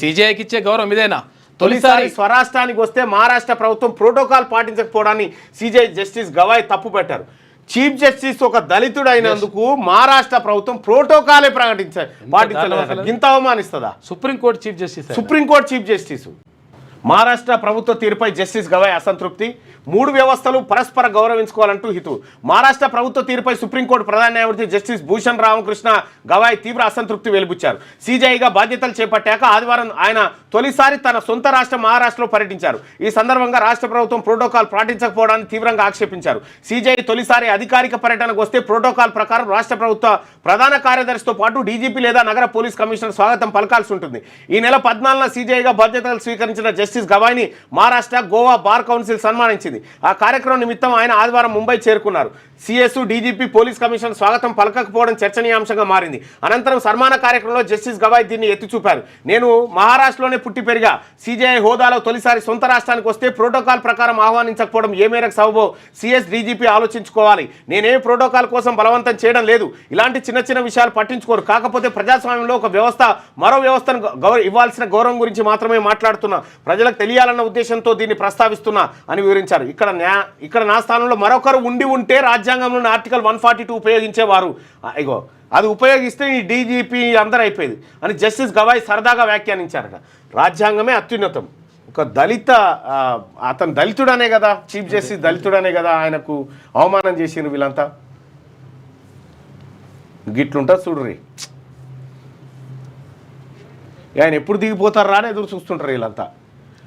సీజేఐకి ఇచ్చే గౌరవం ఇదేనా? తొలిసారి స్వరాష్ట్రానికి వస్తే మహారాష్ట్ర ప్రభుత్వం ప్రోటోకాల్ పాటించకపోవడాన్ని సిజేఐ జస్టిస్ గవాయ్ తప్పు పెట్టారు. చీఫ్ జస్టిస్ ఒక దళితుడు అయినందుకు మహారాష్ట్ర ప్రభుత్వం ప్రోటోకాలే పాటించలేదు. ఇంత అవమానిస్తుందా సుప్రీంకోర్టు చీఫ్ జస్టిస్? మహారాష్ట్ర ప్రభుత్వ తీరుపై జస్టిస్ గవాయ్ అసంతృప్తి. 3 వ్యవస్థలు పరస్పర గౌరవించుకోవాలంటూ హితవు. మహారాష్ట్ర ప్రభుత్వ తీరుపై సుప్రీంకోర్టు ప్రధాన న్యాయమూర్తి జస్టిస్ భూషణ్ రామకృష్ణ గవాయ్ తీవ్ర అసంతృప్తి వెలిబుచ్చారు. సీజేఐగా బాధ్యతలు చేపట్టాక ఆదివారం ఆయన తొలిసారి తన సొంత రాష్ట్రం మహారాష్ట్రలో పర్యటించారు. ఈ సందర్భంగా రాష్ట్ర ప్రభుత్వం ప్రోటోకాల్ పాటించకపోవడాన్ని తీవ్రంగా ఆక్షేపించారు. సీజేఐ తొలిసారి అధికారిక పర్యటనకు వస్తే ప్రోటోకాల్ ప్రకారం రాష్ట్ర ప్రభుత్వ ప్రధాన కార్యదర్శితో పాటు డీజీపీ లేదా నగర పోలీస్ కమిషనర్ స్వాగతం పలకాల్సి ఉంటుంది. ఈ నెల 14న సీజేఐగా బాధ్యతలు స్వీకరించిన జస్టిస్ గవాయ్ని మహారాష్ట్ర గోవా బార్ కౌన్సిల్ సన్మానించింది. ఆ కార్యక్రమం నిమిత్తం ఆయన ఆదివారం ముంబై చేరుకున్నారు. సిఎస్, డీజీపీ, పోలీస్ కమిషనర్ స్వాగతం పలకకపోవడం చర్చనీయాంశంగా మారింది. అనంతరం సన్మాన కార్యక్రమంలో జస్టిస్ గవాయ్ దీన్ని ఎత్తి చూపారు. నేను మహారాష్ట్రలోనే పుట్టి పెరిగా. సీజేఐ హోదాలో తొలిసారి సొంత రాష్ట్రానికి వస్తే ప్రోటోకాల్ ప్రకారం ఆహ్వానించకపోవడం ఏ మేరకు సబబో సిఎస్, డీజీపీ ఆలోచించుకోవాలి. నేనే ప్రోటోకాల్ కోసం బలవంతం చేయడం లేదు. ఇలాంటి చిన్న చిన్న విషయాలు పట్టించుకోరు. కాకపోతే ప్రజాస్వామ్యంలో ఒక వ్యవస్థ మరో వ్యవస్థను ఇవ్వాల్సిన గౌరవం గురించి మాత్రమే మాట్లాడుతున్నా. ప్రజలకు తెలియాలన్న ఉద్దేశంతో దీన్ని ప్రస్తావిస్తున్నా అని వివరించారు. ఇక్కడ నా స్థానంలో మరొకరు ఉండి ఉంటే రాజ్యాంగంలోని ఆర్టికల్ 142 ఉపయోగించేవారు. ఇగో అది ఉపయోగిస్తే ఈ డీజీపీ అందరూ అయిపోయేది అని జస్టిస్ గవాయ్ సరదాగా వ్యాఖ్యానించారట. రాజ్యాంగమే అత్యున్నతం. ఒక అతను దళితుడనే కదా, చీఫ్ జస్టిస్ దళితుడనే కదా ఆయనకు అవమానం చేసిండ్రు వీళ్ళంతా. గిట్లుంటారు చూడ్రి. ఆయన ఎప్పుడు దిగిపోతారా అని ఎదురు చూస్తుంటారు వీళ్ళంతా.